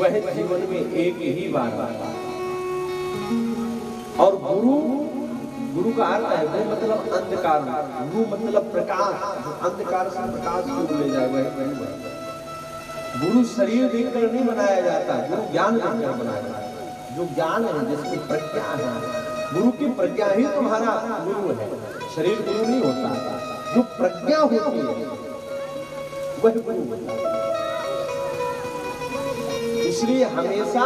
वह जीवन में एक ही बार आता है। और गुरु का अर्थ है वो मतलब अंधकार, गुरु मतलब प्रकाश, अंधकार से प्रकाश को ले जाए वह गुरु। शरीर देकर नहीं बनाया जाता, गुरु ज्ञान देकर बनाया जाता है। जो ज्ञान है, जिसकी प्रज्ञा है, गुरु की प्रज्ञा ही तुम्हारा गुरु है, शरीर गुरु नहीं होता। जो प्रज्ञा होती है वह गुरु होता है। इसलिए हमेशा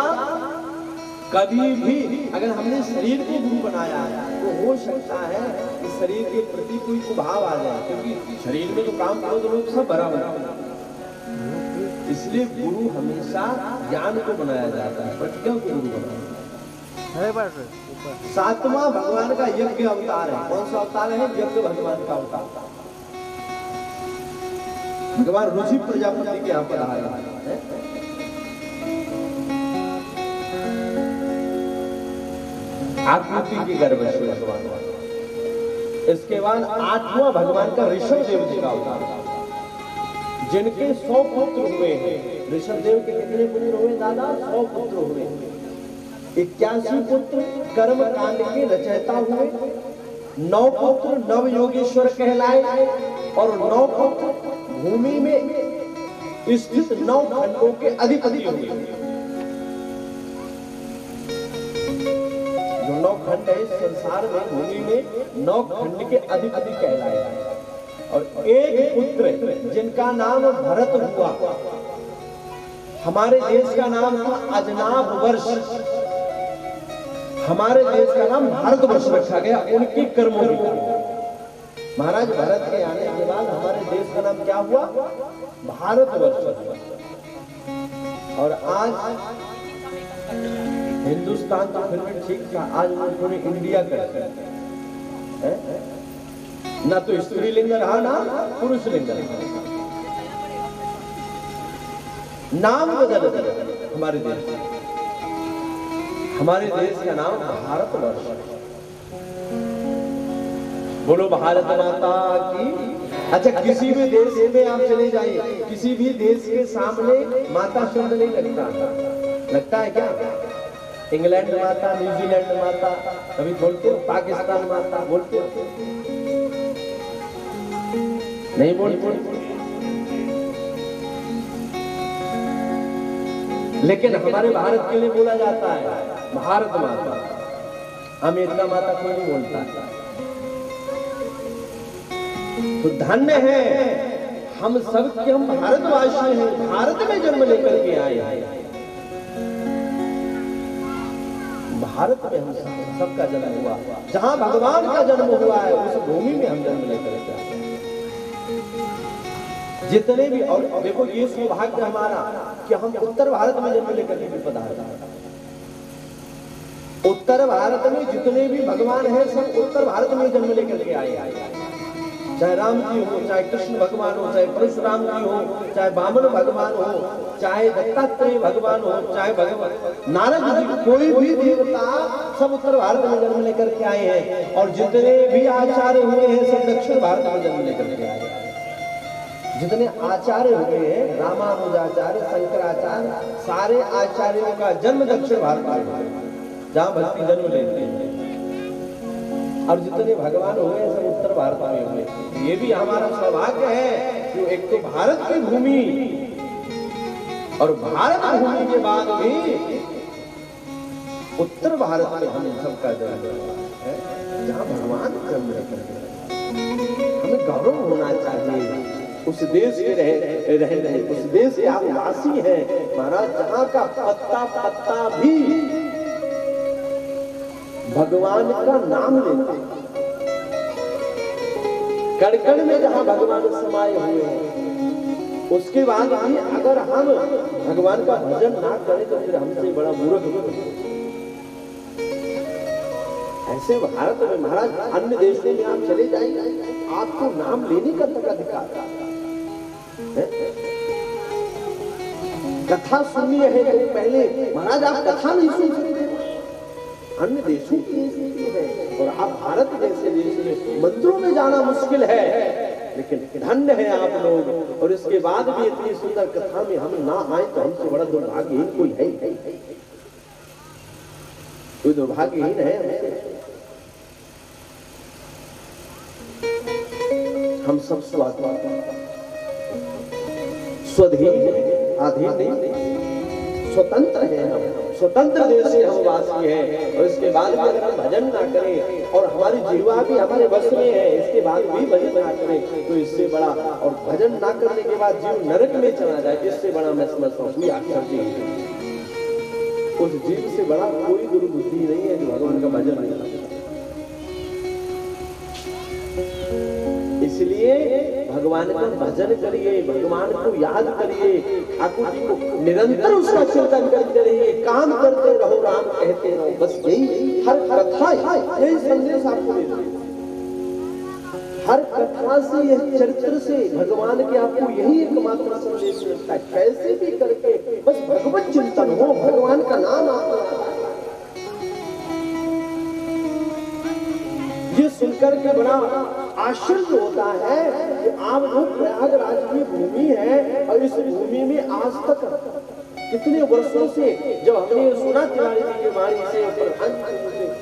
कभी भी अगर हमने शरीर को गुरु बनाया तो हो सकता है कि शरीर के प्रति कोई कुभाव आ जाए, क्योंकि शरीर में तो काम करो तो लोग सब बराबर है। इसलिए गुरु हमेशा ज्ञान को बनाया जाता है, प्रज्ञा को गुरु बनाया जाता है। सातवां भगवान का यज्ञ अवतार है। कौन सा अवतार है? यज्ञ भगवान का अवतार। भगवान ऋषि प्रजापति के यहाँ पर आया है। आकृति के गर्भ से भगवान। इसके बाद आठवां भगवान का ऋषभ देव जी का अवतार, जिनके 100 पुत्र हुए हैं। ऋषभ देव के कितने पुत्र हुए दादा? 100 पुत्र हुए। 81 पुत्र कर्म कांड के रचयिता हुए, 9 पुत्र नव योगेश्वर कहलाए और 9 पुत्र भूमि में स्थित 9 खंडों के अधिपति हुए। जो 9 खंड है इस संसार में, भूमि में 9 खंड के अधिपति कहलाए। और एक पुत्र जिनका नाम भरत हुआ, हमारे देश का नाम था अजनाब वर्ष, हमारे देश का नाम भारतवर्ष रखा गया उनकी कर्मों की। महाराज भरत के आने के बाद हमारे देश का नाम क्या हुआ? भारतवर्ष। और आज हिंदुस्तान तो फिर भी ठीक था, आज उन्होंने इंडिया कर दिया। ना तो स्त्रीलिंग रहा ना पुरुष लिंग रहा, नाम बदल दिया हमारे देश। हमारे देश का नाम भारतवर्ष। बोलो भारत माता की। अच्छा, किसी भी देश में आप चले जाइए, किसी भी देश के सामने माता शब्द नहीं लगता है क्या? इंग्लैंड माता, न्यूजीलैंड माता, कभी बोलते हो? पाकिस्तान माता बोलते हो? नहीं बोलते। लेकिन हमारे भारत के लिए बोला जाता है भारत माता। अमेरिका माता कोई नहीं बोलता। तो धन्य है हम सब के, हम भारतवासी हैं, भारत में जन्म लेकर के आए हैं। भारत में हम सबका जन्म हुआ, जहां भगवान का जन्म हुआ है उस भूमि में हम जन्म लेकर के आए। जितने भी, और देखो ये सौभाग्य हमारा कि हम उत्तर भारत में जन्म लेकर के पधारे। उत्तर भारत में जितने भी भगवान हैं सब उत्तर भारत में जन्म लेकर के आए। चाहे राम जी हो, चाहे कृष्ण भगवान हो, चाहे परशुराम जी हो, चाहे वामन भगवान हो, चाहे दत्तात्रेय भगवान हो, चाहे भगवान नारद जी, कोई भी देवता सब उत्तर भारत में जन्म लेकर के आए हैं। और जितने भी आचार्य हुए हैं सब दक्षिण भारत में जन्म लेकर के आए हैं। जितने आचार्य हुए हैं, रामानुजाचार्य, शंकराचार्य, सारे आचार्यों का जन्म दक्षिण भारत में हुआ, जहां भक्ति जन्म लेती है। और जितने भगवान हुए हैं सब उत्तर भारत में हुए। ये भी हमारा सौभाग्य है कि एक तो भारत की भूमि, और भारत भूमि के बाद भी उत्तर भारत में हम सबका जन्म है, जहां भगवान जन्म लेकर के। हमें गौरव होना चाहिए उस देश के रहे उस देश के आप वासी हैं महाराज, जहां का पत्ता पत्ता भी भगवान का नाम लेते। कण में जहां भगवान समाये हुए हैं, उसके बाद भी अगर हम भगवान का भजन ना करें तो फिर हमसे बड़ा मूर्ख कोई। ऐसे भारत में महाराज, अन्य देशों में आप चले जाइए, आपको नाम लेने का तक अधिकार है। कथा सुनिए है तो पहले महाराज आप कथा नहीं सुन सकते। अन्य देशों की स्थिति है, और आप भारत जैसे देश में मंदिरों में जाना मुश्किल है, लेकिन धन्य है आप लोग। और इसके बाद भी इतनी सुंदर कथा में हम ना आए तो हमसे बड़ा दुर्भाग्यहीन कोई है, कोई दुर्भाग्यहीन है हमसे। हम सब स्वधीन आधीन नहीं, स्वतंत्र हैं। हम स्वतंत्र देश से हम वासी हैं। और इसके बाद भी अगर हम भजन ना करें और हमारी जीवा भी हमारे बस में है, इसके बाद भी भजन ना करें तो इससे बड़ा, और भजन ना करने के बाद जीव नरक में चला जाए, इससे बड़ा मैं समझता हूँ कोई आश्चर्य नहीं। उस जीव से बड़ा कोई दुर्बुद्धि नहीं है जो भगवान का भजन नहीं करता। इसलिए भगवान का भजन करिए, भगवान को याद करिए, ठाकुर जी को निरंतर उसका चिंतन करते रहिए, काम करते रहो, राम कहते रहो। बस यही हर कथा, यही संदेश आपको देता है। हर कथा से, यह चरित्र से भगवान के आपको यही एकमात्र संदेश मिलता है। कैसे भी करके बस भगवत चिंतन हो, भगवान का नाम आपको ये सुनकर के बड़ा आश्चर्य होता है कि आप लोग प्रयागराज की भूमि है और इस भूमि में आज तक कितने वर्षों से जब हमने सुना तिवारी जी की वाणी से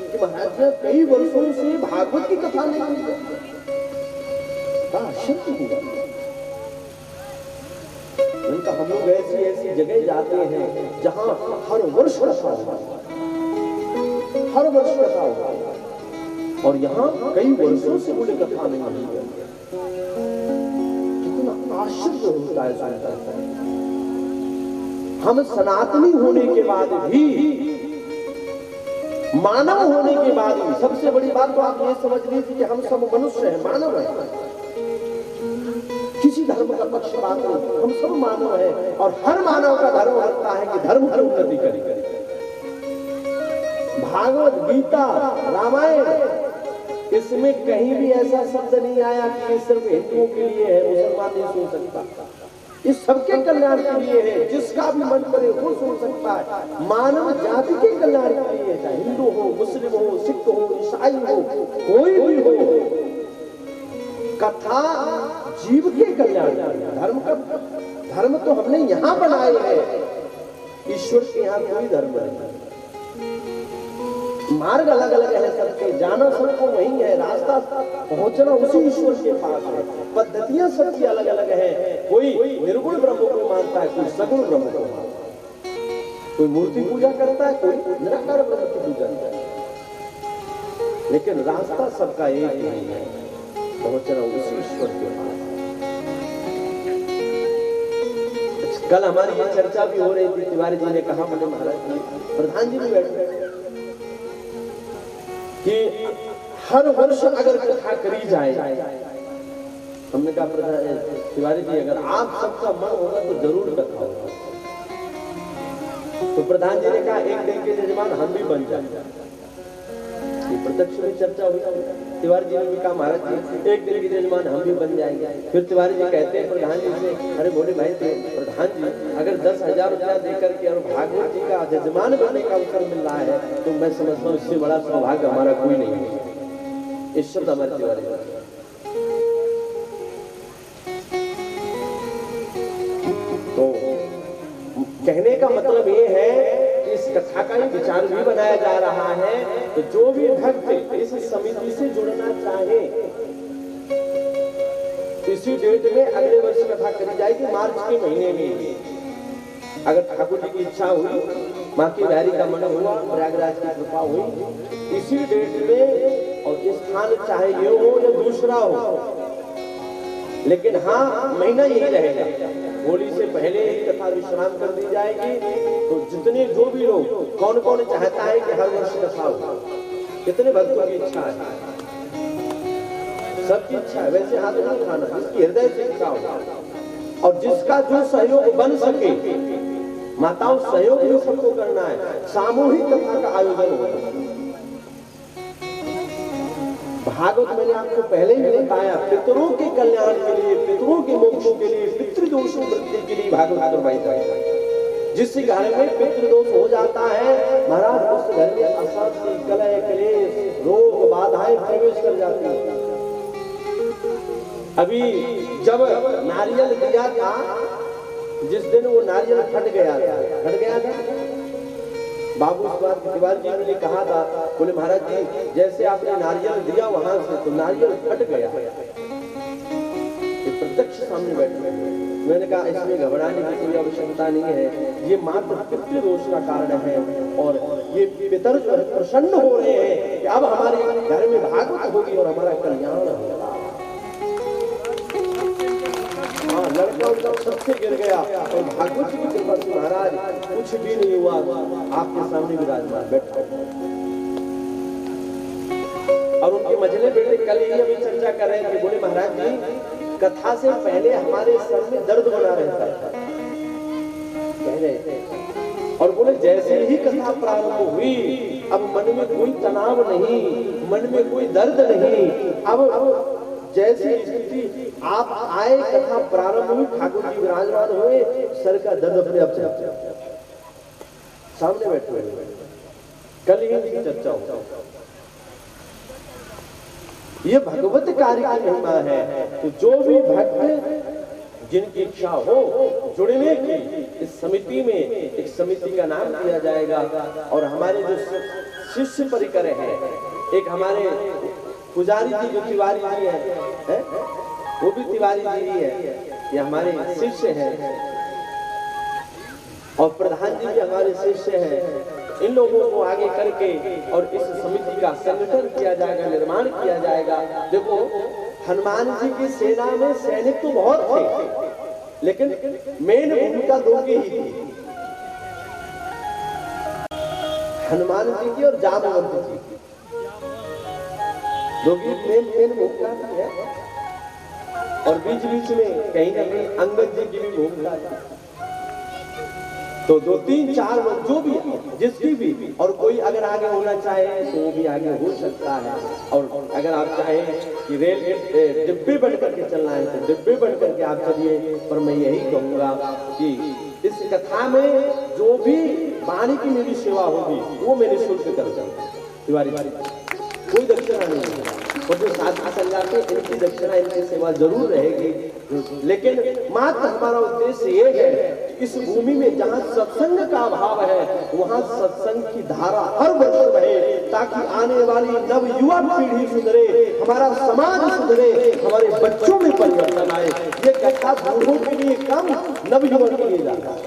कि महाराज ने कई वर्षों से भागवत की कथा नहीं की, आश्चर्य हुआ। उनका हम लोग ऐसी ऐसी जगह जाते हैं जहां हर वर्ष कथा होता है, हर वर्ष कथा होता है, और यहाँ कई वर्षों से बोले कथा नहीं हुई है। कितना आश्चर्य होता है सुनकर। हम सनातनी होने के बाद भी, मानव होने के बाद भी, सबसे बड़ी बात तो आप ये समझ लीजिए कि हम सब मनुष्य हैं, मानव हैं, किसी धर्म का पक्षपात नहीं, हम सब मानव हैं। और हर मानव का धर्म होता है कि धर्म की उन्नति करे। भागवत, गीता, रामायण, इसमें कहीं भी ऐसा शब्द नहीं आया कि ये सिर्फ हिंदुओं के लिए है, मुसलमान नहीं सुन सकता। ये सबके कल्याण के लिए है, जिसका भी मन करे वो सुन सकता है। मानव जाति के कल्याण के लिए, चाहे हिंदू हो, मुस्लिम हो, सिख हो, ईसाई हो, कोई भी हो, कथा जीव के कल्याण। धर्म तो हमने यहाँ बनाए हैं, ईश्वर के यहाँ कोई धर्म नहीं। मार्ग अलग अलग है सबके, जाना सबको वही है, रास्ता पहुंचना उसी ईश्वर के पास है। पद्धतियां सबकी अलग अलग है। कोई निर्गुण ब्रह्म को मानता है, कोई सगुण ब्रह्म को मानता है, कोई मूर्ति पूजा करता है, कोई निराकार ब्रह्म की पूजा करता है, लेकिन रास्ता सबका एक ही है, पहुंचना उसी ईश्वर के पास। कल हमारी ये चर्चा भी हो रही थी, तिवारी जी ने कहा, बोले महाराज जी, प्रधान जी भी बैठे कि हर वर्ष अगर कथा करी जाए, हमने कहा प्रधान तिवारी जी अगर आप सबका मन होगा तो जरूर कथा होगा। तो प्रधान जी ने कहा एक दिन के यजमान हम भी बन जाए। प्रत्यक्ष में चर्चा हुई, तिवारी जी ने भी कहा महाराज जी एक दिन के यजमान हम भी बन जाएंगे। फिर तिवारी जी कहते हैं प्रधान जी से, अरे बोले भाई प्रधान जी अगर 10,000 रुपया देकर के और भागवत जी का यजमान बनने का अवसर मिल रहा है तो मैं समझता हूँ इससे बड़ा सौभाग्य हमारा कोई नहीं है। इस शब्द हमारे तिवारी जी। तो कहने का मतलब ये है इस कथा का ही विचार भी बनाया जा रहा है। तो जो भी भक्त इस समिति से जुड़ना चाहे, इसी डेट में अगले वर्ष कथा करी जाएगी, मार्च के महीने में। अगर ठाकुर जी की इच्छा हुई, माँ की बिहारी का मन हुआ, प्रयागराज की कृपा हुई, इसी डेट में, और स्थान चाहे ये हो या दूसरा हो, लेकिन हाँ महीना यही रहेगा। होली से पहले ही कथा विश्राम कर दी जाएगी। तो जितने जो भी लोग, कौन कौन चाहता है कि हर वर्ष कथा हो, कितने भक्तों की इच्छा है? सबकी इच्छा है, वैसे हाथ नहीं उठाना, जिसकी हृदय से इच्छा हो और जिसका जो सहयोग बन सके। माताओं सहयोग भी सबको करना है, सामूहिक कथा का आयोजन होगा। भागवत मैंने आपको पहले ही बताया, पितरों के कल्याण के लिए, पितरों के मोक्ष के लिए, पितृदोष वृद्धि के लिए भागवत करवाई जाए। जिस घर में पितृदोष हो जाता है महाराज, उस घर में अशांति, कलह, क्लेश, रोग, बाधाएं प्रवेश कर जाती हैं। अभी जब नारियल दिया था, जिस दिन वो नारियल फट गया था, बाबू तिवारी जी ने कहा था, बोले महाराज जी जैसे आपने नारियल दिया वहां से तो नारियल फट गया। प्रत्यक्ष सामने बैठे, मैंने कहा इसमें घबराने की कोई आवश्यकता नहीं है, ये मात्र पितृदोष का कारण है और ये पितर जो है प्रसन्न हो रहे हैं कि अब हमारे घर में भागवत होगी और हमारा कल्याण होगा। हाँ, लड़का उनका सबसे गिर गया और भागवत की कृपा से महाराज कुछ भी नहीं हुआ, आपके सामने विराजमान बैठा। और उनके मझले बेटे कल ही अभी चर्चा कर रहे थे, बोले महाराज जी कथा से पहले हमारे सर में दर्द बना रहता था, कह रहे थे। और बोले जैसे ही कथा प्रारंभ हुई अब मन में कोई तनाव नहीं, मन में कोई दर्द नहीं। अब जैसी स्थिति आप आए, कथा प्रारंभ हुई, ठाकुर जी विराजमान हुए, सर का दर्द अपने आप से सामने बैठे हुए। कल ही चर्चा हो, ये भगवत कार्य की महिमा है। तो जो भी भक्त जिनकी इच्छा हो जुड़ने की, इस समिति में एक समिति का नाम दिया जाएगा। और हमारे जो शिष्य परिकर है, एक हमारे पुजारी जी जो तिवारी जी है, वो भी तिवारी जी ही है, ये हमारे शिष्य हैं। और प्रधान जी भी हमारे शिष्य हैं। इन लोगों को आगे करके और इस समिति का संगठन किया जाएगा, निर्माण किया जाएगा। देखो हनुमान जी की सेना में सैनिक तो बहुत थे, लेकिन मेन भूमिका दो की ही थी, हनुमान जी की और जामवंत जी की, दो की मेन भूमिका थी है। और बीच बीच में कहीं ना कहीं अंगद जी की भी भूमिका थी। तो 2 3 4 जो भी जिसकी भी, और कोई अगर आगे होना चाहे तो वो भी आगे हो सकता है। और अगर आप चाहें कि रेल डिब्बे बढ़ करके चलना है तो डिब्बे बढ़ करके आप चलिए। पर मैं यही कहूंगा कि इस कथा में जो भी वाणी की मेरी सेवा होगी वो मेरे शुल्क कर जाऊंगा। तिवारी कोई दक्षिणा नहीं है, और जो साधु संगाते इनकी दक्षिणा, इनकी सेवा जरूर रहेगी। लेकिन मात्र हमारा उद्देश्य ये है कि इस भूमि में जहाँ सत्संग का अभाव है वहाँ सत्संग की धारा हर वर्ष बहे, ताकि आने वाली नव युवा पीढ़ी सुधरे, हमारा समाज सुधरे, हमारे बच्चों में परिवर्तन आए। ये कथा बूढ़ों के लिए कम, नव युवा के लिए ज्यादा,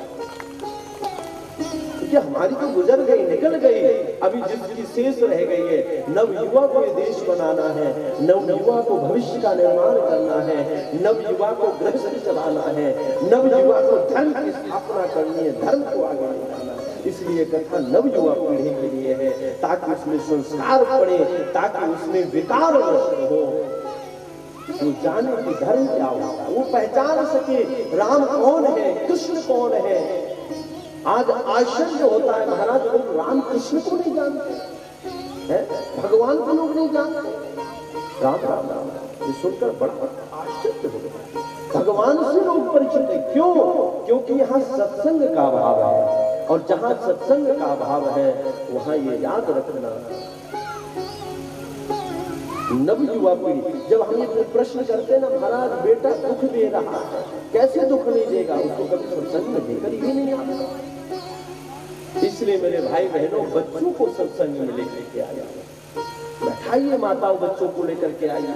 क्योंकि हमारी तो गुजर गई, निकल गई। अभी जिसकी शेष रह गई है, नव युवा को ये देश बनाना है, नव युवा को भविष्य का निर्माण करना है, नव युवा को गृहस्थी चलाना है, नव युवा को धर्म की स्थापना करनी है, धर्म को आगे बढ़ाना है। इसलिए कथा नव युवा पीढ़ी के लिए है, ताकि उसमें संस्कार पड़े, ताकि उसमें विकार नष्ट हो, वो जाने कि धर्म क्या होता है, वो पहचान सके राम कौन है, कृष्ण कौन है। आज आश्चर्य होता है महाराज, लोग राम कृष्ण को नहीं जानते हैं, भगवान को लोग नहीं जानते। राम राम राम ये सुनकर बड़ा आश्चर्य होता है। भगवान से लोग परिचित है, क्यों? क्योंकि यहाँ सत्संग का अभाव है, और जहाँ सत्संग का अभाव है वहाँ ये याद रखना। नव युवा पीढ़ी जब हम ये प्रश्न करते हैं ना, महाराज बेटा दुख दे रहा है, कैसे दुख नहीं देगा, उसको कभी सत्संग में लेकर ही नहीं आता। इसलिए मेरे भाई बहनों, बच्चों को सत्संग में लेकर के आया, बैठाइए माताओं बच्चों को लेकर के आइए।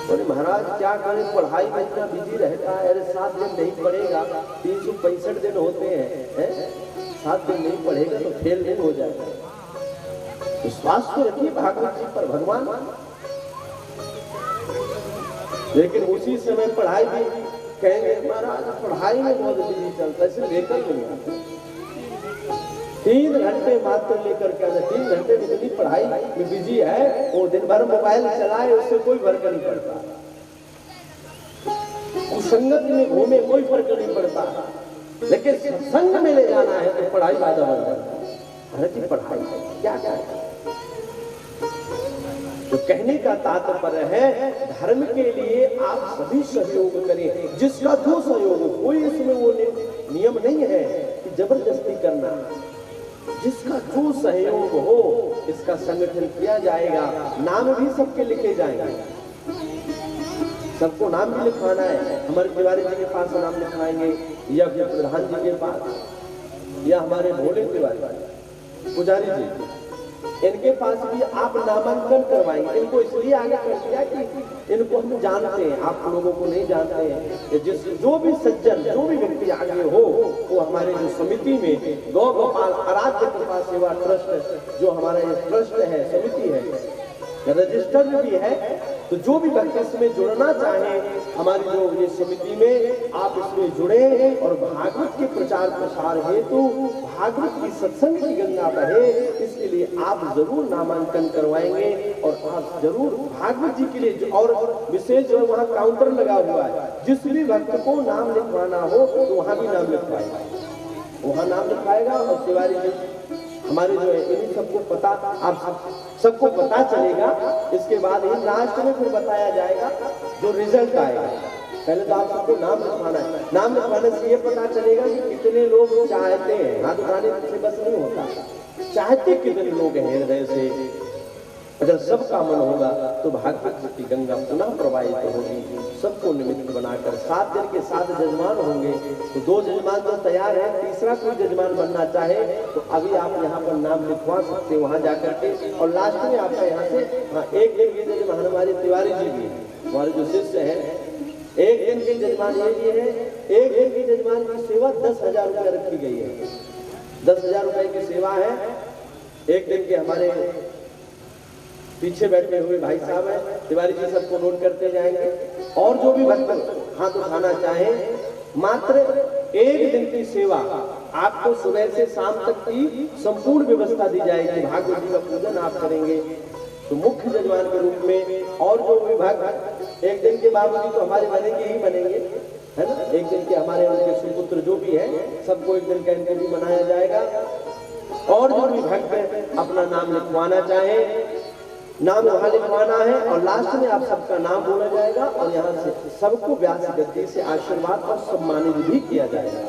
बोले महाराज क्या करें, पढ़ाई में इतना बिजी रहता है। अरे 7 दिन नहीं पढ़ेगा, 365 दिन होते हैं, 7 दिन नहीं पढ़ेगा तो फेल नहीं हो जाएगा। विश्वास तो रखिए भागवत जी पर, भगवान। लेकिन उसी समय पढ़ाई भी कहेंगे महाराज पढ़ाई में बहुत बिजी चलता है, इसे लेकर नहीं आता। 3 घंटे मात्र लेकर के आना, 3 घंटे में इतनी पढ़ाई में बिजी है, वो दिन भर मोबाइल चलाए, उससे कोई फर्क नहीं पड़ता। कुसंगत में घूमे, कोई फर्क नहीं पड़ता। लेकिन सत्संग में ले जाना है तो पढ़ाई ज्यादा बढ़ जाता है। अरे जी पढ़ाई क्या क्या है? तो कहने का तात्पर्य है, धर्म के लिए आप सभी सहयोग करें, जिसका जो सहयोग हो। कोई इसमें वो नियम नहीं है कि जबरदस्ती करना, जिसका जो सहयोग हो इसका संगठन किया जाएगा। नाम भी सबके लिखे जाएंगे। सबको नाम भी लिखवाना है। हमारे तिवारी जी के पास नाम लिखवाएंगे, या फिर प्रधान जी के पास, या हमारे भोले तिवारी पुजारी जी, इनके पास भी आप नामांकन करवाएंगे। इनको इसलिए आगे कर दिया कि इनको हम जानते हैं, आप लोगों को नहीं जानते हैं। जिस जो भी सज्जन, जो भी व्यक्ति आगे हो, वो हमारे जो समिति में गौ गोपाल आराध्य कृपा सेवा ट्रस्ट, जो हमारा ये ट्रस्ट है, समिति है, रजिस्टर भी है, तो जो भी भक्त इसमें जुड़ना चाहे, हमारी जो ये समिति में, आप इसमें जुड़े और भागवत के प्रचार प्रसार हेतु भागवत की सत्संग की गंगा बहे, इसके लिए आप जरूर नामांकन करवाएंगे। और आप जरूर भागवत जी के लिए, और विशेष जो वहाँ काउंटर लगा हुआ है, जिस भी भक्त को नाम लिखवाना हो तो वहाँ भी नाम लिखवाएगा, वहाँ नाम लिखवाएगा। और तिवारी जी हमारे जो है, इन्हीं सबको पता, आप सबको पता चलेगा। इसके बाद ही लास्ट में फिर बताया जाएगा जो रिजल्ट आएगा। पहले तो आप सबको नाम लिखवाना है। नाम लिखवाने से ये पता चलेगा कि कितने लोग चाहते हैं, हाथ उठाने से बस नहीं होता, चाहते कितने लोग हैं हृदय से। अगर सबका मन होगा तो भागवत की गंगा पुनः प्रवाहित होगी। सबको निमित्त बनाकर 7 दिन के 7 जजमान होंगे, तो 2 जजमान तो तैयार है, तीसरा कोई जजमान बनना चाहे तो अभी आप यहाँ पर नाम लिखवा सकते हैं वहाँ जाकर के। और लास्ट में आपका यहाँ से एक दिन के जजमान हमारे तिवारी जी भी, हमारे जो शिष्य हैं, एक दिन के जजमान ये भी है। एक दिन की जजमान की सेवा 10,000 रुपये रखी गई है, 10,000 रुपये की सेवा है। एक दिन के हमारे पीछे बैठे हुए भाई साहब हैं, तिवारी जी सबको नोट करते जाएंगे। और जो भी भक्त हाथ उठाना चाहे, मात्र एक दिन की सेवा, आपको सुबह से शाम तक की संपूर्ण व्यवस्था दी जाएगी। भागवत जी का पूजन आप करेंगे तो मुख्य जजमान के रूप में। और जो भी भक्त एक दिन के बावजूद तो हमारे बनेंगे ही बनेंगे, है ना। एक दिन के हमारे उनके सुपुत्र जो भी है, सबको एक दिन का इनका भी मनाया जाएगा। और जो भी भक्त अपना नाम लिखवाना चाहे, नाम वहां लिखवाना है, और लास्ट में आप सबका नाम बोला जाएगा और यहाँ से सबको व्यास गद्दी से आशीर्वाद और सम्मानित भी किया जाएगा।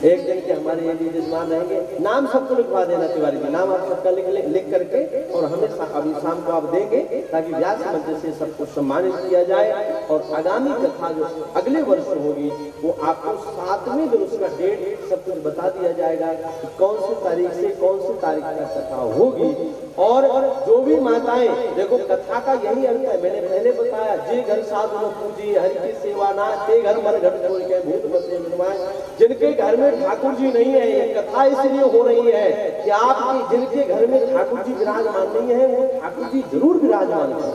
एक दिन के हमारे ये भी जजमान रहेंगे। नाम सबको लिखवा देना तिवारी जी, नाम आप सबका लिख करके और हमें अभी शाम को आप देंगे, ताकि व्यास मंच से सबको सम्मानित किया जाए। और आगामी कथा जो अगले वर्ष होगी वो आपको 7वें दिन उसका डेट सब कुछ बता दिया जाएगा कि कौन सी तारीख से कौन सी तारीख का कथा होगी। और जो भी माताएं, देखो कथा का यही अर्थ है, मैंने पहले बताया, जे घर साधु न पूजी हरि की सेवा ना, ते घर मर घट छोड़ के भूत बसे निर्माण। जिनके घर में ठाकुर जी नहीं है, ये कथा इसलिए हो रही है कि आपके जिनके घर में ठाकुर जी विराजमान नहीं है, वो ठाकुर जी जरूर विराजमान करो।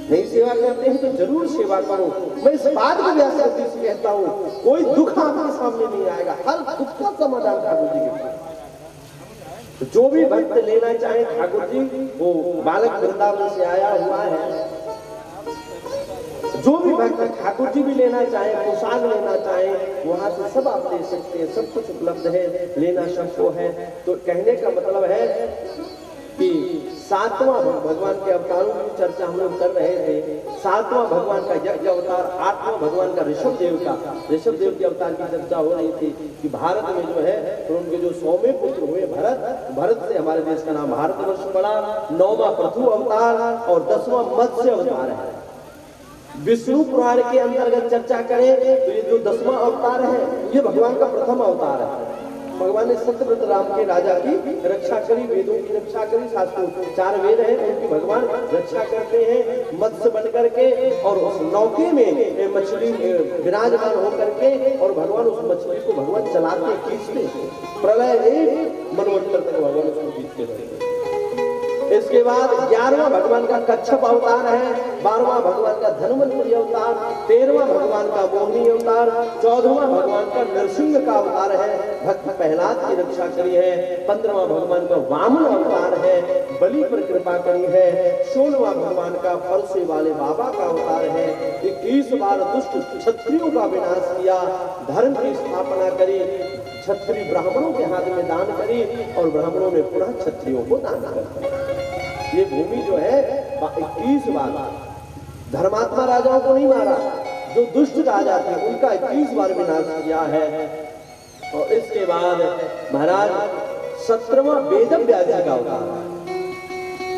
नहीं सेवा करते हैं तो जरूर सेवा करो। मैं इस बात को व्यास गद्दी से कहता हूँ, कोई दुख आपके सामने नहीं आएगा, हर दुख का समाधान ठाकुर जी के पास। तो जो भी भक्त लेना चाहे ठाकुर जी, वो बालक वृंदावन से आया हुआ है, जो भी भक्त ठाकुर जी भी लेना चाहे, पोशाक लेना चाहे, वहां से सब आप ले सकते हैं, सब कुछ उपलब्ध है, लेना सबको है। तो कहने का मतलब है कि 7वां भगवान के अवतारों की चर्चा हम लोग कर रहे थे। 7वां भगवान का यज्ञ अवतार, 8वां भगवान का ऋषभ देव के अवतार की चर्चा हो रही थी कि भारत में जो है, तो उनके जो 100वें पुत्र हुए भरत से हमारे देश का नाम भारतवर्ष पड़ा। 9वां पृथु अवतार और 10वां मत्स्य अवतार है। विष्णु पुराण के अंतर्गत चर्चा करें तो ये जो 10वां अवतार है, ये भगवान का प्रथम अवतार है। भगवान ने सत्यव्रत राम के राजा की रक्षा करी, वेदों की रक्षा करी, शास्त्रों 4 वेद हैं उनकी भगवान रक्षा करते हैं मत्स्य बन करके। और उस नौके में मछली विराजमान होकर के, और भगवान उस मछली को भगवान चलाते खींचते, प्रलय एक मनवंतर तक भगवान उसको खींचते रहते। इसके बाद 11वां भगवान का कच्छप अवतार है, 12वां भगवान का धन्वंतरी अवतार, 13वां भगवान का मोहिनी अवतार, 14वां भगवान का नरसिंह का अवतार है, भक्त प्रहलाद की रक्षा करी है, 15वां भगवान का वामन अवतार है, बलि पर कृपा करी है, 16वां भगवान का परसे वाले बाबा का अवतार है, 21 बार दुष्ट क्षत्रियों का विनाश किया, धर्म की स्थापना करी, क्षत्रिय ब्राह्मणों के हाथ में दान करी, और ब्राह्मणों ने पुनः क्षत्रियों को दान कर। ये भूमि जो है 21 बार, धर्मात्मा राजाओं को नहीं मारा, जो दुष्ट राजा थे उनका 21 बार विनाश किया है। और इसके बाद महाराज 17वां वेद व्यास जी का अवतार,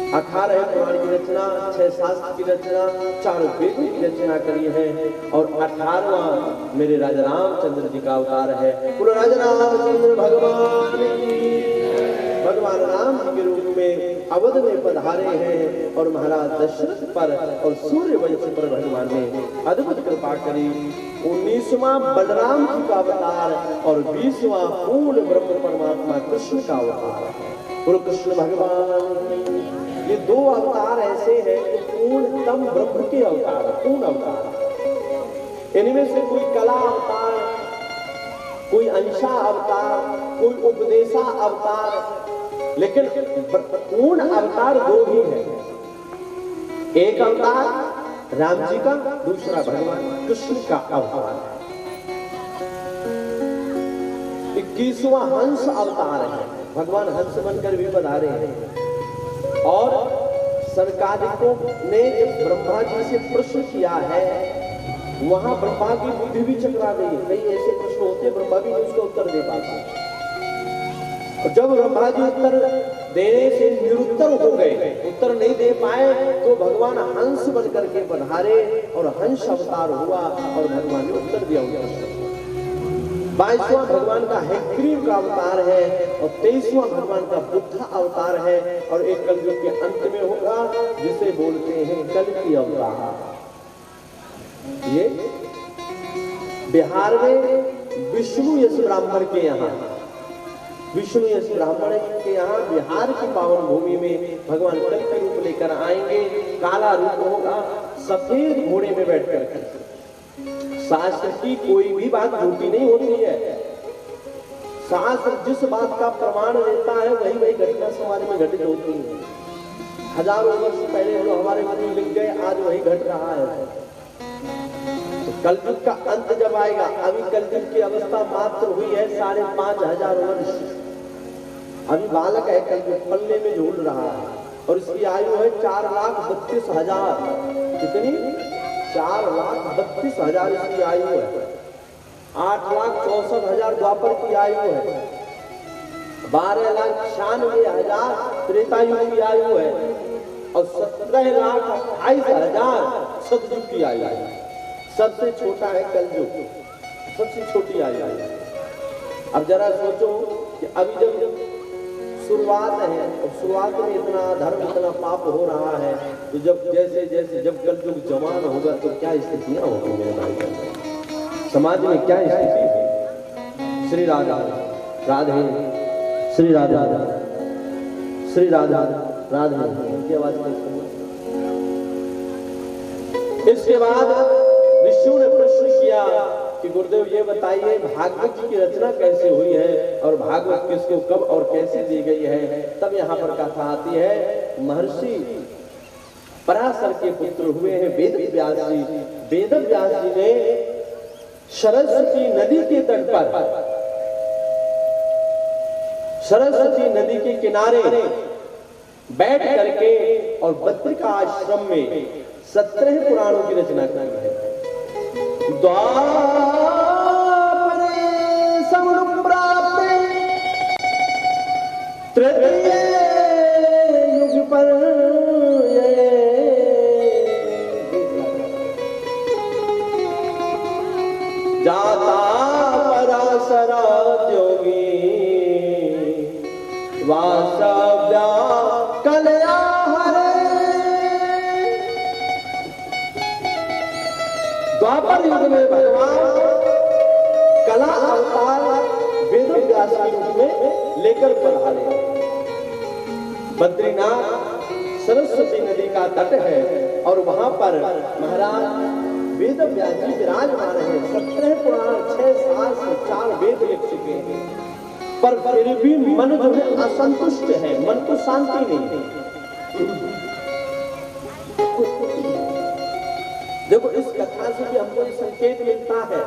18 पुराण की रचना, 6 शास्त्र की रचना, 4 वेदों की रचना करी है और 18वां मेरे राजा रामचंद्र जी का अवतार है। बोलो राजा रामचंद्र भगवान की। भगवान राम जी के रूप में अवध में पधारे हैं और महाराज दशरथ पर और सूर्यवंश पर भगवान ने अद्भुत कृपा करी। 19वां बलराम जी का अवतार और 20वां पूर्ण ब्रह्म परमात्मा कृष्ण का अवतार है। बोलो कृष्ण भगवान। ये 2 अवतार ऐसे हैं कि पूर्णतम ब्रह्म के अवतार, पूर्ण अवतार। इनमें से कोई कला अवतार, कोई अंशा अवतार, कोई उपदेशा अवतार, लेकिन पूर्ण अवतार 2 ही है। एक अवतार राम जी का, दूसरा भगवान कृष्ण का अवतार है। 21वां हंस अवतार है। भगवान हंस बनकर भी पधारे हैं और सनकादिकों ने जब ब्रह्मा जी से प्रश्न किया है, वहां ब्रह्मा की बुद्धि भी चकरा गई। कई ऐसे प्रश्न होते ब्रह्मा भी उसका उत्तर दे पाते, और जब ब्रह्मा जी उत्तर देने से निरुत्तर हो गए, उत्तर नहीं दे पाए, तो भगवान हंस बनकर के पधारे और हंस अवतार हुआ और भगवान ने उत्तर दिया उनका प्रश्न। 22वां भगवान का हैग्रीव का अवतार है और 23वां भगवान का बुद्ध अवतार है और एक कलयुग के अंत में होगा जिसे बोलते हैं कल्कि अवतार। ये बिहार में विष्णु यश ब्राह्मण के यहाँ, विष्णु यश ब्राह्मण के यहाँ बिहार की पावन भूमि में भगवान कल्कि रूप लेकर आएंगे। काला रूप होगा, सफेद घोड़े में बैठकर। शास्त्र की कोई भी बात झूठी नहीं होती है। शास्त्र जिस बात का प्रमाण देता है वही वही घटना समाज में घटित होती है। हजारों वर्ष पहले जो हमारे गुरु लिख गए, आज वही घट रहा है। तो कलयुग का अंत जब आएगा, अभी कलयुग की अवस्था मात्र हुई है 5,500 वर्ष। अभी बालक है, कलयुग पल्ले में झूल रहा है और इसकी आयु है 4,32,000। कितनी? 4,32,000 इसकी आयु है। 8,64,000 द्वापर की आयु है। 12,96,000 त्रेता युग की आयु है और 17,28,000 सतयुग की आयु है। सबसे छोटा है कलयुग, सबसे छोटी आयु है। अब जरा सोचो कि अभी जब शुरुआत है और शुरुआत में इतना धर्म, इतना पाप हो रहा है, तो जब जैसे जैसे जब कलयुग जवान होगा तो क्या स्थितियां होगी मेरे भाई, समाज में क्या स्थिति है। श्री राधा राधे, श्री राधा श्री राधा राधे की आवाज। इसके बाद विष्णु ने प्रश्न किया कि गुरुदेव ये बताइए भागवत जी की रचना कैसे हुई है और भागवत किसको कब और कैसे दी गई है। तब यहाँ पर कथा आती है, महर्षि पराशर के पुत्र हुए हैं वेद व्यास जी। वेद व्यास जी ने सरस्वती नदी के तट पर, सरस्वती नदी के किनारे बैठ करके और बद्रिका आश्रम में 17 पुराणों की रचना की है। द्वापरे समुद्राप्ते तृतीय युग पर जाता पराशरा योगी वासव्या कलया द्वापर युग में भगवान कला अवतार वेद व्यास के रूप में लेकर पधारे। बद्रीनाथ सरस्वती नदी का तट है और वहां पर महाराज वेद व्यास जी विराजमान है। 17 पुराण, 6 शास्त्र, 4 वेद लिख चुके हैं, पर फिर भी मन जो है असंतुष्ट है, मन को शांति नहीं है। देखो इस कथा से भी हमको ये संकेत मिलता है,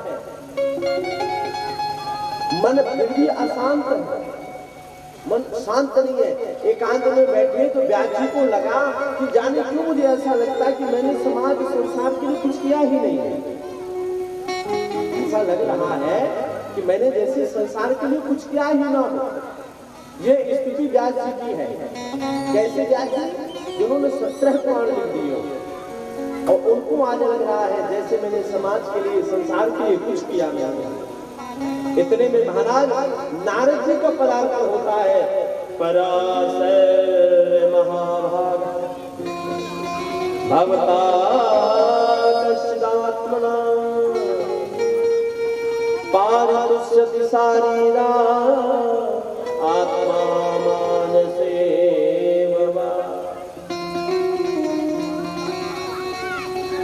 मन फिर भी अशांत है, मन शांत नहीं है। एकांत में बैठे तो व्यास जी को लगा कि जाने क्यों मुझे ऐसा लगता है कि मैंने समाज संसार के लिए कुछ किया ही नहीं है। ऐसा लग रहा है कि मैंने जैसे संसार के लिए कुछ किया ही ना हो। ये स्थिति व्यास जी की है। कैसे व्यास जी? जिन्होंने 17 पुराण लिख दिए और उनको आज लग रहा है जैसे मैंने समाज के लिए, संसार के लिए कुछ किया नहीं। इतने में महाराज नारद जी का पदार्पण होता है। पराशर महाभाग भवता कश्चिदात्मना पारितुष्यति शारीरा आत्मा मानसे भवा।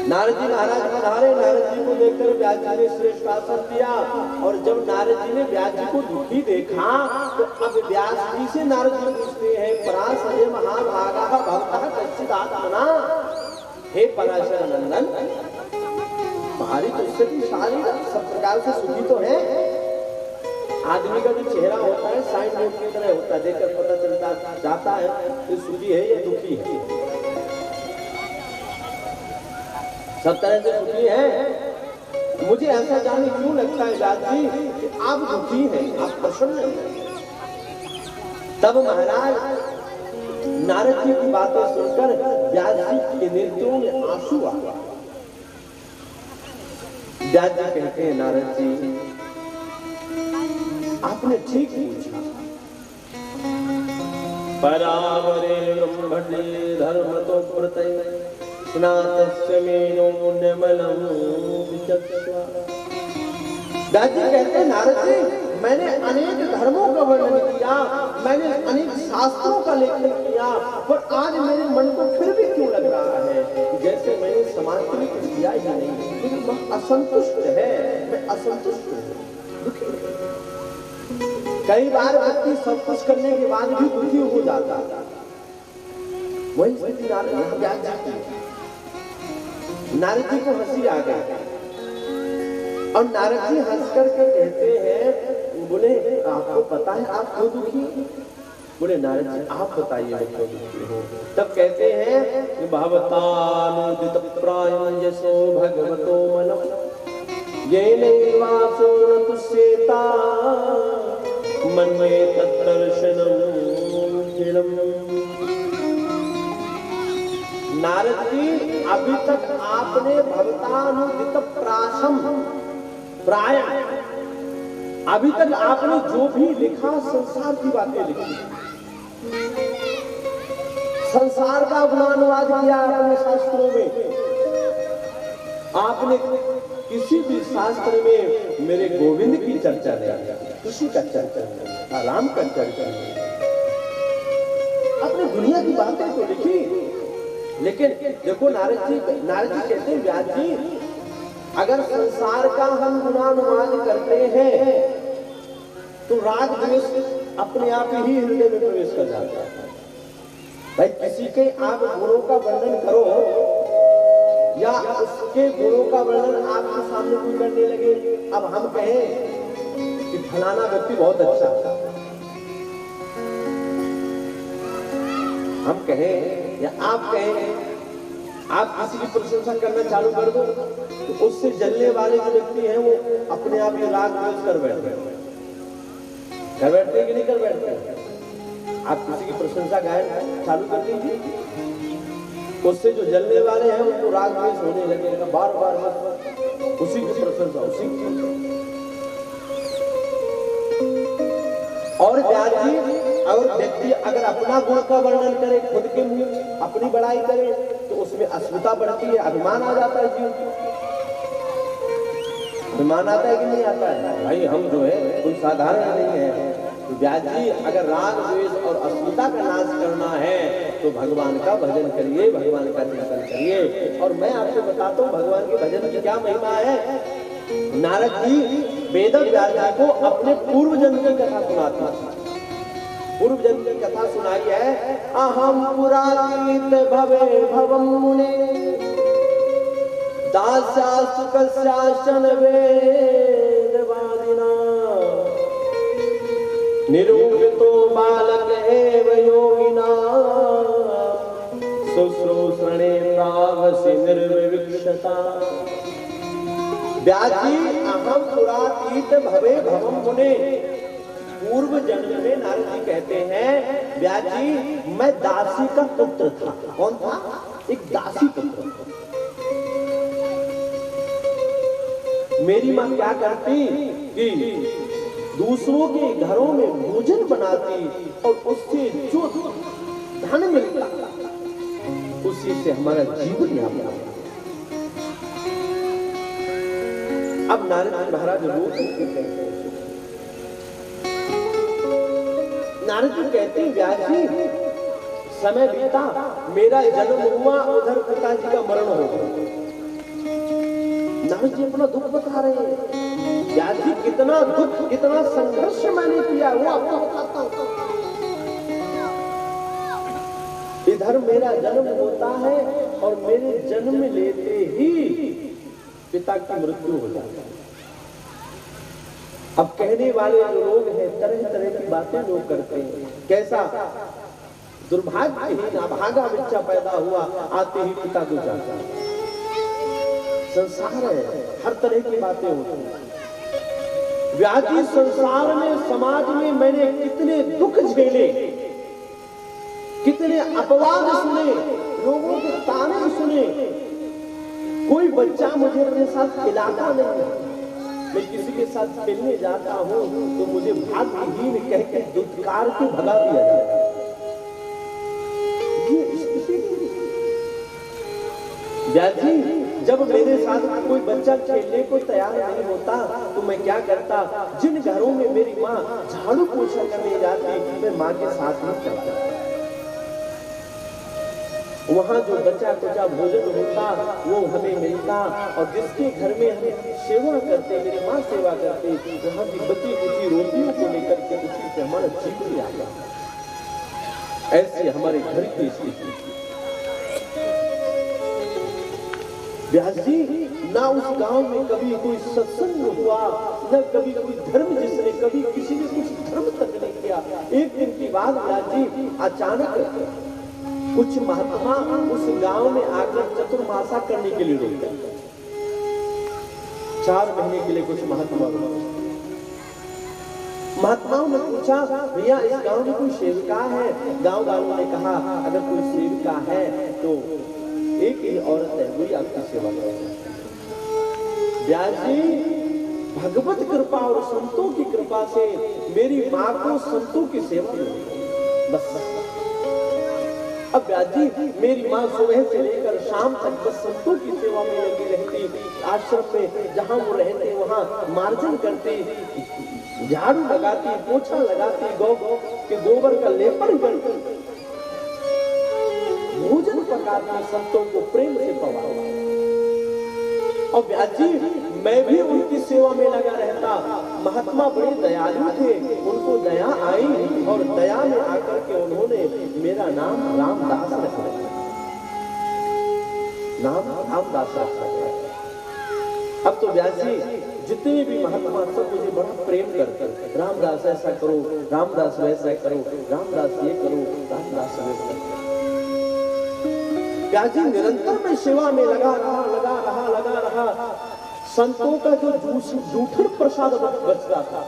नारद जी महाराज पधारे। नारद जी को देखकर व्यास जी ने श्रेष्ठ आसन दिया। और जब नारद जी ने व्यास जी को दुखी देखा तो अब व्यास जी से नारद जी पूछते हैं, पराशर महाभागा भवतः कश्चिदात्मना, हे पराशर नंदन, तुम्हारी तो शारीरिक सब प्रकार से सुखी तो है। आदमी का जो चेहरा होता है साइन बोर्ड की तरह होता है, देखकर पता चलता जाता है कि सुखी है या दुखी है। सब तरह से सुखी है। मुझे ऐसा जानने क्यों लगता है व्यास जी कि आप दुखी हैं, आप प्रसन्न हैं। तब महाराज नारद जी की बातें सुनकर व्यास जी के नेत्रों में आंसू आ गए। व्यास जी कहते हैं, नारद जी आपने ठीक पूछा। परावरे ब्रह्मणे धर्म तो प्रत्यय स्नातस्य मेनो निर्मलम विचक्षणा। व्यास जी कहते हैं, नारद जी मैंने अनेक धर्मों का वर्णन किया, मैंने अनेक शास्त्रों का लेखन किया, पर आज मेरे मन को फिर भी क्यों लग रहा है जैसे मैंने समाज के लिए कुछ किया ही नहीं। लेकिन मन असंतुष्ट है, मैं असंतुष्ट हूँ, दुखी। कई बार व्यक्ति सब कुछ करने के बाद भी दुखी हो जाता है। वही स्थिति नारद जी को हंसी आ गई और नारद जी हंस करके कहते हैं, बोले आपको पता है आप क्यों दुखी? बोले नारद जी आप बताइए मैं क्यों दुखी हूँ। तब कहते हैं, भवतानुदित प्रायसो भगवतो मनः येनैवासो न तुष्येता मन्ये तद्दर्शनम्। नारद जी अभी तक आपने भवतानुदित प्राय अभी तक आपने जो भी लिखा संसार की बातें लिखी, संसार का गुणानुवाद किया अपने शास्त्रों में। आपने किसी भी शास्त्र में मेरे गोविंद की चर्चा नहीं, किसी का चर्चा नहीं, राम का चर्चा नहीं। आपने दुनिया की बातें तो लिखी, लेकिन देखो नारद जी कहते हैं, व्यास जी अगर संसार का हम गुणानुवाद करते हैं तो राग द्वेष अपने आप ही हृदय में प्रवेश कर जाता है। भाई किसी के आप गुणों का वर्णन करो या उसके गुणों का वर्णन आपके सामने कोई करने लगे। अब हम कहें कि फलाना व्यक्ति बहुत अच्छा, हम कहें या आप कहें, आप किसी की प्रशंसा करना चालू कर दो तो उससे जलने वाले जो व्यक्ति हैं वो अपने आप ही राग द्वेष कर बैठते हैं कि नहीं कर बैठते? आप किसी की प्रशंसा गायन चालू कर लीजिए, उससे जो जलने वाले हैं उनको राग द्वेष होने लगेगा, बार बार उसी की प्रशंसा, उसी की। और व्यास जी अगर व्यक्ति अगर अपना गुण का वर्णन करे, खुद के मुंह अपनी बड़ाई करे तो उसमें अस्मिता बढ़ती है, अभिमान आ जाता है जीव। अभिमान आता है कि नहीं आता है? भाई हम जो है कोई साधारण नहीं है। तो व्यास जी अगर राग द्वेष और अस्मिता का नाश करना है तो भगवान का भजन करिए, भगवान का चिंतन करिए। और मैं आपको बताता हूँ भगवान के भजन की क्या महिमा है। नारद जी वेद व्यास जी को अपने पूर्व जन्म की कथा सुनाता था। पूर्व जन्म की कथा सुनाई है, अहम पुरातीत भवे भवम मुने दास्यास्तु कस्याश्चन वेदवादिना निरूपितो बालक एव योगिना शुश्रूषणे प्रावसि निर्विवक्षता। व्यास जी अहम पुरातीत भवे भवम मुने, पूर्व जन्म में नारद जी कहते हैं व्यास जी मैं दासी का पुत्र था। कौन था? एक दासी पुत्र। मेरी मां क्या करती कि दूसरों के घरों में भोजन बनाती और उससे जो धन मिलता उसी से हमारा जीवन यापन होता। अब नारद जी महाराज नारद जी कहते हैं व्यास जी समय बीता, मेरा जन्म हुआ, उधर पिताजी का मरण हो गया। नारद जी अपना दुख बता रहे हैं। व्यास जी कितना दुख, कितना संघर्ष मैंने किया वो आपको बताता हूं। इधर मेरा जन्म होता है और मेरे जन्म लेते ही पिता की मृत्यु हो जाती है। अब कहने वाले जो लोग हैं तरह तरह की बातें लोग करते हैं। कैसा दुर्भाग्यहीन अभागा बच्चा पैदा हुआ, आते ही पिता को जाता है। संसार है, हर तरह की बातें होती हैं। व्यास जी संसार में, समाज में मैंने कितने दुख झेले, कितने अपवाद सुने, लोगों के ताने सुने। कोई बच्चा मुझे अपने साथ खिलाता नहीं। मैं किसी के साथ खेलने जाता हूं तो मुझे भाग्यहीन कह के दुत्कार के भगा दिया जाता है। ये स्थिति व्यास जी जब मेरे साथ कोई बच्चा खेलने को तैयार नहीं होता तो मैं क्या करता, जिन घरों में मेरी माँ झाड़ू पोछा करने जाती मैं माँ के साथ ही चलता। वहां जो बचा कुचा भोजन होता वो हमें मिलता और जिसके घर में हम सेवा करते, मेरी माँ सेवा करते, वहां की बची कुची रोटियों को लेकर के उसी से हमारा जीवन आता। ऐसी हमारे घर की स्थिति। व्यास जी ना उस गांव में कभी कोई सत्संग हुआ, न कभी कोई धर्म, जिसने कभी किसी ने कुछ धर्म तक नहीं किया। एक दिन की बात व्यास जी अचानक कुछ महात्मा उस गांव में आकर चतुर्मासा करने के लिए रुक गए। 4 महीने के लिए कुछ महात्माओं ने पूछा भैया इस गांव में कोई सेविका है? गांव वालों ने कहा अगर कोई सेविका है तो एक ही औरत है, वही आपकी सेवा करेगी। व्यास जी भगवत कृपा और संतों की कृपा से मेरी माँ को संतों की सेवा मिली। बस अब व्यास जी मेरी माँ सुबह से लेकर शाम तक बस संतों की सेवा में लगी रहती। आश्रम में जहाँ वो रहते वहाँ मार्जन करती, झाड़ू लगाती, पोछा लगाती, गौ के गोबर का लेपन करती, भोजन पकाती, संतों को प्रेम से पवाती। और व्यास जी मैं भी उनकी सेवा में लगा रहता। महात्मा बड़े दयालु थे, उनको दया आई और दया में आकर के उन्होंने मेरा नाम रामदास रख दिया। नाम रामदास रखा गया। अब तो व्यास जी जितने भी महात्मा सब मुझे बड़ा प्रेम करते, रामदास ऐसा करो, रामदास वैसा करो, रामदास ये करो, रामदास वैसा करो। व्यास जी निरंतर मैं सेवा में लगा रहा। संतों का जो जूठन प्रसाद बचता था,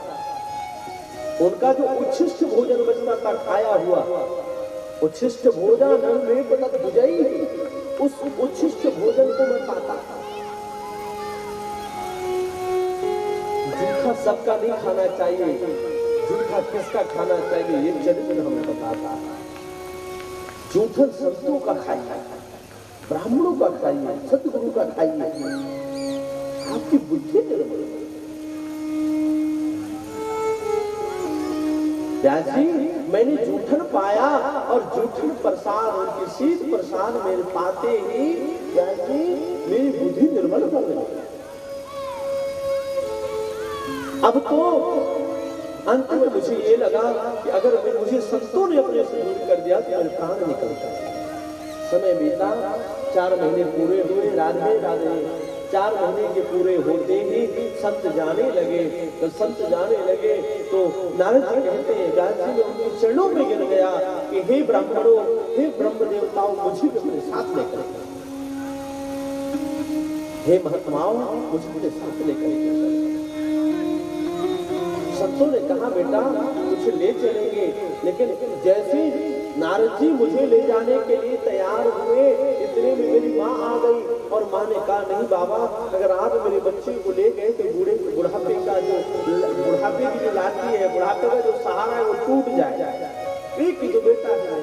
उनका जो उच्छिष्ट भोजन बचता था, खाया हुआ उच्छिष्ट भोजन में पतत बुझाई, उस उच्छिष्ट भोजन को मैं पाता था। जूठा सबका नहीं खाना चाहिए, जूठा किसका खाना चाहिए ये चरित्र हमें बताता है। जूठन संतों का खाइए, ब्राह्मणों का खाइए, सतगुरु का खाइए, आपकी बुद्धि निर्मल। व्यास जी मैंने जूठन पाया और जूठन प्रसाद, उनकी शीत प्रसाद मेरे पाते ही व्यास जी मेरी बुद्धि निर्मल हो गई। अब तो अंत में मुझे ये लगा कि अगर मुझे संतों ने अपने से दूर कर दिया तो मेरे प्राण निकल गए। समय बीता, 4 महीने पूरे हुए, राधे 4 महीने के पूरे होते ही संत जाने लगे। तो संत जाने लगे तो नारद जी कहते हैं, व्यास जी ने उनके चरणों में गिर गया कि हे ब्राह्मणों, हे ब्रह्म देवताओं, मुझे भी अपने साथ लेकर, हे महात्माओं, मुझे अपने साथ लेकर। संतों ने कहा बेटा कुछ ले चलेंगे, लेकिन जैसे नारद जी मुझे ले जाने के लिए तैयार हुए इतने में मेरी माँ आ गई और माँ ने कहा नहीं बाबा, अगर आप मेरे बच्चे को ले गए तो बुढ़ापे की जो लाठी है, बुढ़ापे का जो सहारा है वो टूट जाए। एक ही तो बेटा है,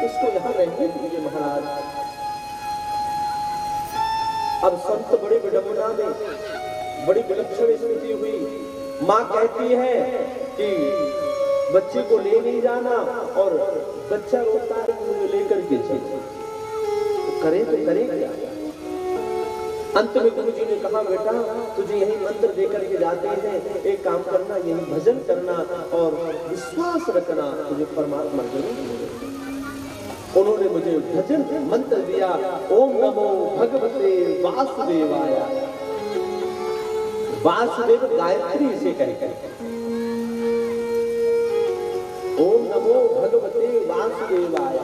इसको यहाँ रहने दीजिए महाराज। अब संत बड़ी विडंबना में, बड़ी विलक्षण स्थिति हुई। माँ कहती है कि बच्चे को ले नहीं जाना और बच्चा रोता है मुझे लेकर के चले, करे तो करे क्या। अंत में गुरु जी ने कहा बेटा तुझे यही मंत्र देकर के जाते हैं, एक काम करना यही भजन करना और विश्वास रखना, तुझे परमात्मा जरूर मिलेगा। उन्होंने मुझे भजन मंत्र दिया, ओम नमो भगवते वासुदेवाय। वासुदेव गायत्री से कहकर ओम नमो भगवते वासुदेवाय,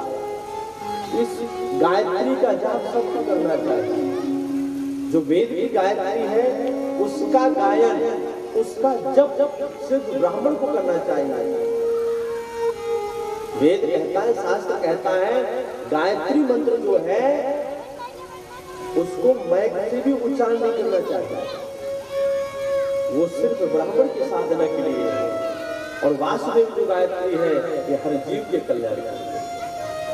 इस गायत्री का जाप सबको करना चाहिए। जो वेद की गायत्री है उसका गायन, उसका जप सिर्फ ब्राह्मण को करना चाहिए। वेद कहता है, शास्त्र कहता है गायत्री मंत्र जो है उसको मैक से भी उच्चारण नहीं करना चाहिए, वो सिर्फ ब्राह्मण की साधना के लिए है। और वासुदेव जो गायत्री है ये हर जीव के कल्याण के लिए,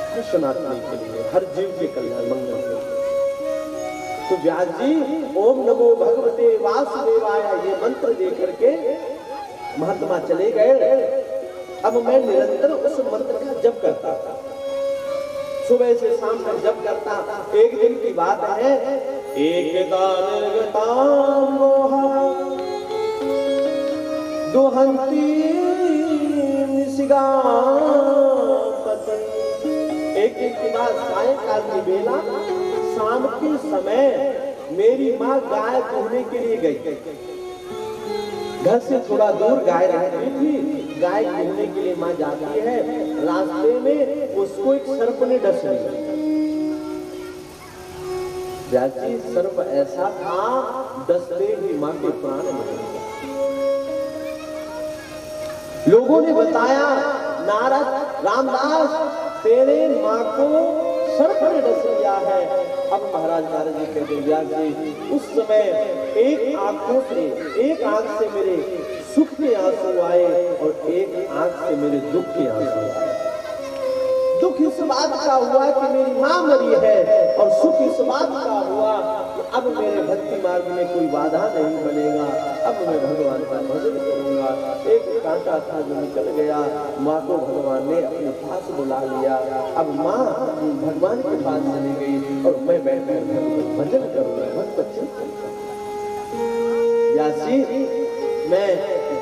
हर सनातनी के लिए, हर जीव के कल्याण मंगल के लिए। तो व्यास जी ओम नमो भगवते वासुदेवाय ये मंत्र दे करके महात्मा चले गए। अब मैं निरंतर उस मंत्र का जप करता था, सुबह से शाम तक जप करता। एक दिन की बात है, एकदा निर्गतां मोहा दुहंती निशिगापत। एक दिन की बात सायंकाल की बेला, शाम के समय मेरी माँ गाय दूहने के लिए गई। घर से थोड़ा दूर गाय रहती थी, गाय दूहने के लिए माँ जाती है। रास्ते में उसको एक सर्प ने डस लिया। जाती सर्प ऐसा था, डसते ही माँ के प्राण निकल गए। लोगों ने बताया नारद रामदास तेरे माँ को सर्प ने डस लिया है। अब महाराज नारद जी कहते व्यास जी उस समय एक आंख से मेरे सुख के आंसू आए और एक आंख से मेरे दुख के आंसू आए। दुख इस बात का हुआ कि मेरी माँ मरी है और सुख इस बात का हुआ कि अब मेरे भक्ति मार्ग में कोई बाधा नहीं बनेगा, अब मैं भगवान का भजन करूंगा। एक कांटा था जो निकल गया, माँ को भगवान ने अपने पास बुला लिया। अब माँ भगवान के पास चली गई और मैं बैठ भजन करूंगा, भक्त मैं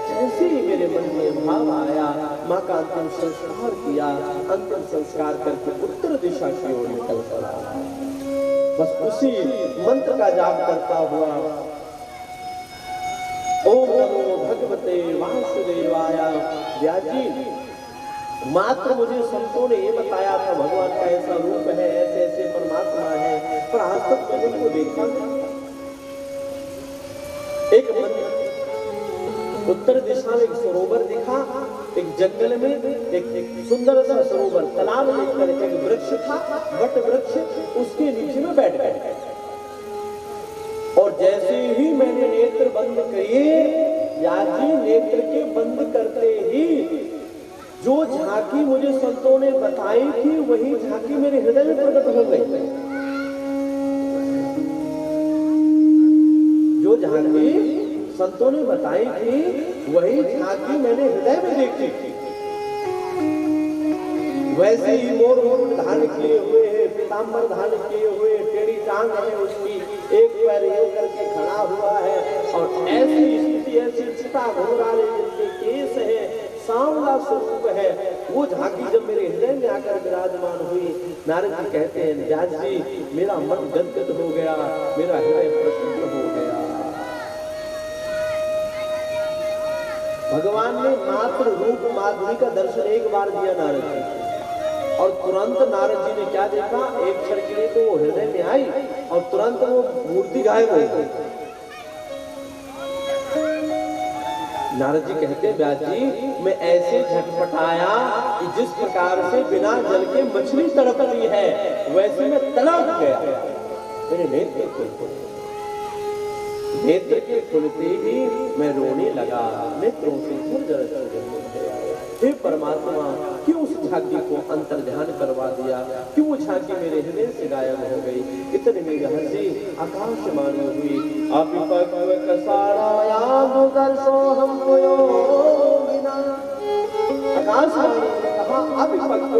जैसे ही मेरे मन में भाव आया, माँ का अंतिम संस्कार किया। अंतिम संस्कार करके उत्तर दिशा की ओर निकल पड़ा। बस उसी मंत्र का जाप करता हुआ ओम नमो भगवते वासुदेवाय। व्यास जी मात्र मुझे संतों ने ये बताया था भगवान का ऐसा रूप है, ऐसे ऐसे परमात्मा है, पर आज तक मैंने उनको देखा नहीं। एक उत्तर दिशा में एक सरोवर दिखा, एक जंगल में एक सुंदर सा सरोवर, तालाब देखकर एक वृक्ष था, वट वृक्ष, उसके नीचे में बैठ गए। और जैसे ही मैंने नेत्र बंद किए, यार जी नेत्र के बंद करते ही जो झांकी मुझे संतों ने बताई थी वही झांकी मेरे हृदय में प्रकट हो गई। जो झांकी संतों ने बताई थी वही झांकी मैंने हृदय में देखी थी। वैसे ही मोर धारण किए हुए है, पीताम्बर धारण किए हुए, टेढ़ी टांग है उसकी, एक पैर ये करके खड़ा हुआ है और ऐसी स्थिति ऐसी चिता घुंघराले जिसके केस है, सांवला स्वरूप है। वो झांकी जब मेरे हृदय में आकर विराजमान हुई, नारद जी कहते हैं व्यास जी मेरा मन गदगद हो गया, मेरा हृदय प्रसन्न हो गया। भगवान ने मात्र रूप माधुरी का दर्शन एक बार दिया नारद जी, और तुरंत नारद जी ने क्या देखा, एक क्षण के लिए तो वो हृदय में आई और तुरंत वो मूर्ति गायब हो गई। नारद जी कहते व्यास जी मैं ऐसे झटपटाया कि जिस प्रकार से बिना जल के मछली तड़पती है वैसे मैं तड़प गया। मेरे नेत्र के खुलते ही मैं रोने लगा, नेत्रों से हे परमात्मा क्यों उस झांकी को अंतर्ध्यान करवा दिया, क्यों वो झांकी मेरे हृदय से गायब हो गई। इतने में हंसी आकाशवाणी हुई, अभिपक्व कसारायाम दर्शो हमको योगिना। आकाशवाणी ने कहा अभिपक्व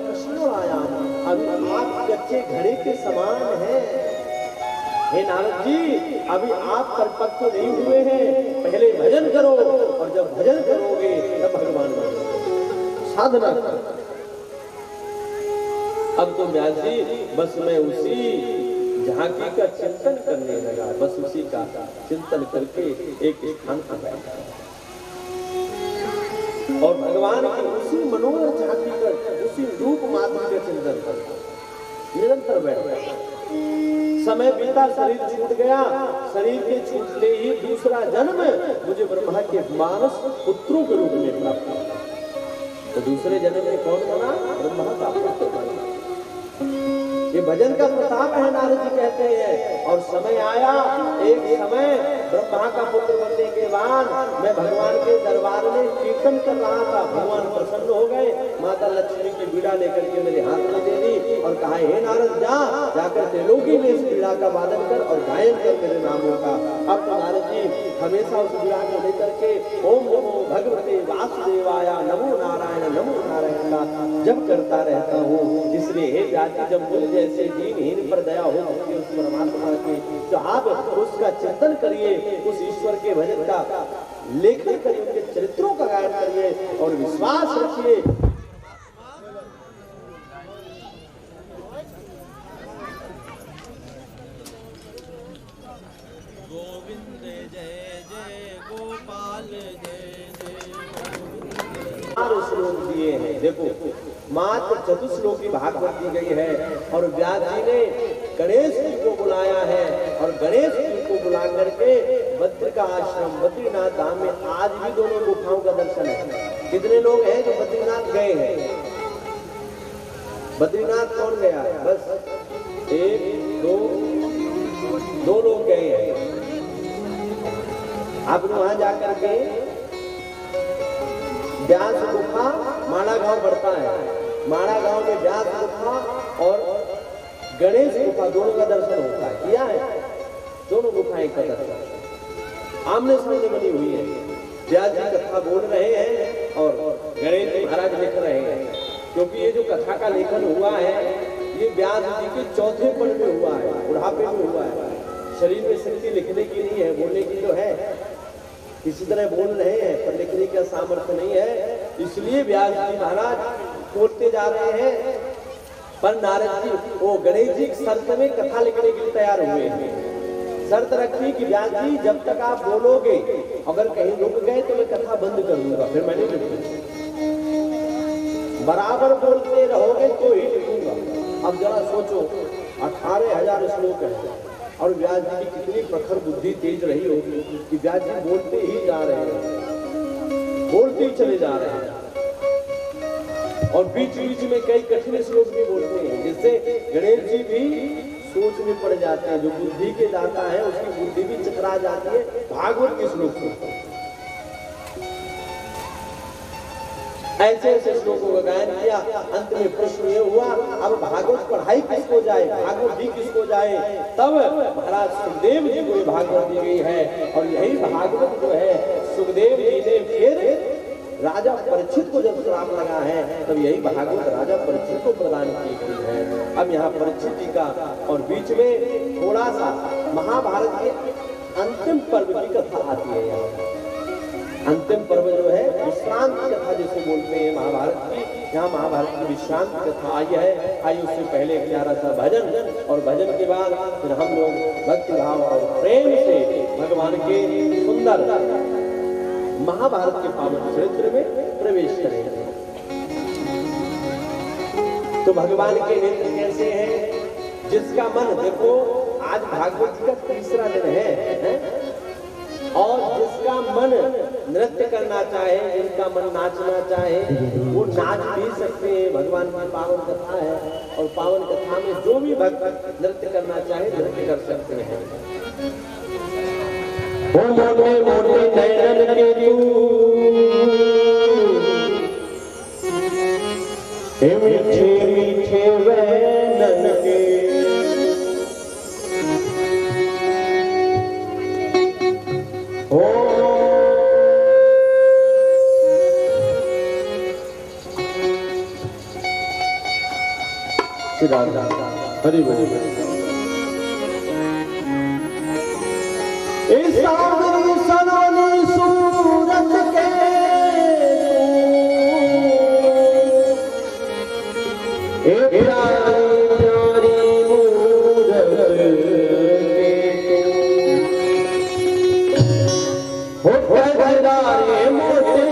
कसारायाम, अभी आप कच्चे घड़े के समान हैं। हे नारद जी अभी आप परिपक्व नहीं हुए हैं, पहले भजन करो और जब भजन करोगे तब भगवान साधना करो। अब तो व्यास जी बस मैं उसी झांकी का चिंतन करने लगा, बस उसी का चिंतन करके एक स्थान पर बैठा और भगवान की उसी मनोहर झांकी का उसी रूप मात्र का चिंतन करता निरंतर बैठा। समय बीता, शरीर छूट गया, शरीर के छूटते ही दूसरा जन्म मुझे ब्रह्मा के मानस पुत्रों के रूप में प्राप्त हुआ। तो दूसरे जन्म में कौन बना? ब्रह्मा का पुत्र बना। ये भजन का प्रताप है, नारद जी कहते हैं। और समय आया, एक समय ब्रह्मा का पुत्र बनने के बाद मैं भगवान के दरबार में कीर्तन कर रहा था। भगवान प्रसन्न हो गए, माता लक्ष्मी की बीड़ा लेकर के मेरे हाथ में दे दी और कहा हे नारद जाकर त्रिलोकी में इस बीड़ा का वादन कर और गायन कर मेरे नामों का। अब तो नारद जी हमेशा उस बीड़ा को लेकर के ओम नमो भगवते वासुदेवाय नमो नारायण का जब करता रहता हूँ। इसलिए हे जाति जब मुझ जैसे दीनहीन पर दया हो उस परमात्मा की, तो आप उसका चिंतन करिए, उस ईश्वर के भजन का लेखन करिए, उनके चरित्रों का गायन करिए और विश्वास रखिए। गोविंद जय जय गोपाल जय जय। श्लोक दिए हैं, देखो मात्र चतुश्लोकी भागवत दी गई है और व्यास जी ने गणेश जी को बुलाया है और गणेश जी को बुला करके बद्रिका आश्रम बद्रीनाथ धाम में आज भी दोनों गुफाओं का दर्शन है। कितने लोग हैं जो बद्रीनाथ गए हैं? बद्रीनाथ कौन गया है? बस एक दो लोग गए हैं। आप वहां जाकर के व्यास गुफा माड़ा गांव पड़ता है, माड़ा गांव में व्यास गुफा और गणेश गुफा दोनों का दर्शन होता है। किया है दोनों गुफाएं का दर्शन, आमने सामने बनी हुई है। व्यास जी कथा बोल रहे हैं और गणेश जी महाराज लिख रहे हैं, क्योंकि ये जो कथा का लेखन हुआ है ये व्यास जी के चौथे पल में हुआ है, बुढ़ापे में हुआ है। शरीर में शक्ति लिखने की नहीं है, बोलने की तो है, किसी तरह बोल रहे हैं पर लिखने का सामर्थ्य नहीं है, इसलिए व्यास जी महाराज बोलते जा रहे हैं। पर नारद जी वो गणेश जी शर्त में कथा लिखने के लिए तैयार हुए हैं। शर्त रखी कि व्यास जी जब तक आप बोलोगे, अगर कहीं रुक गए तो मैं कथा बंद कर दूंगा, फिर मैं नहीं लिखूंगा। बराबर बोलते रहोगे तो ही लिखूंगा। अब जरा सोचो 18,000 श्लोक है और व्यास जी की कितनी प्रखर बुद्धि तेज रही होगी कि व्यास जी बोलते ही जा रहे हैं, बोलते ही चले जा रहे हैं और बीच बीच में कई कठिन श्लोक भी बोलते हैं, जिससे गणेश जी भी सोच में पड़ जाते हैं। जो बुद्धि के दाता है उसकी बुद्धि भी चकरा जाती है भागवत के श्लोक से। ऐसे ऐसे श्लोकों का गायन किया। अंत में प्रश्न ये हुआ अब भागवत पढ़ाई किसको जाए, भागवत भी किसको जाए? तब महाराज सुखदेव जी को भागवत दी गई है और यही भागवत जो है सुखदेव जी ने फिर राजा परीक्षित को जब श्राप लगा है तब यही भागवत राजा परीक्षित को प्रदान की गई है। अब यहाँ परीक्षित जी का और बीच में थोड़ा सा महाभारत के अंतिम पर्व की कथा आती है। यहाँ अंतिम पर्व जो है विश्रांत कथा जिसे बोलते हैं महाभारत की, यहाँ महाभारत की विश्रांत कथा आई है। आई उससे पहले एक प्यारा सा भजन और भजन के बाद फिर हम लोग भक्ति भाव और प्रेम से भगवान के सुंदर महाभारत के पावन चरित्र में प्रवेश करेंगे। तो भगवान के नेत्र कैसे हैं? जिसका मन, देखो आज भागवत का तीसरा दिन है और जिसका मन नृत्य करना चाहे, जिनका मन नाचना चाहे, वो नाच भी सकते हैं। भगवान की पावन कथा है और पावन कथा में जो भी भक्त नृत्य करना चाहे नृत्य कर सकते हैं। वो मोटे मोटे नैनन के तू मीठे मीठे वैनन के हरि बोल। सावरी सलोनी सूरत के प्यारी मूरत हो गदारे मोटे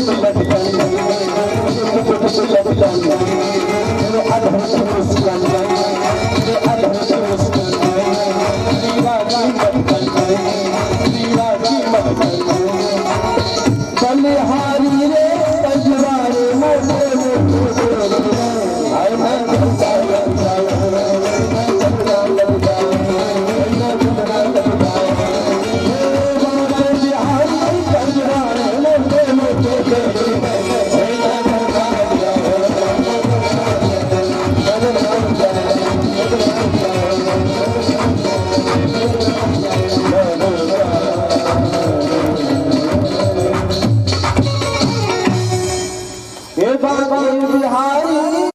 लटकन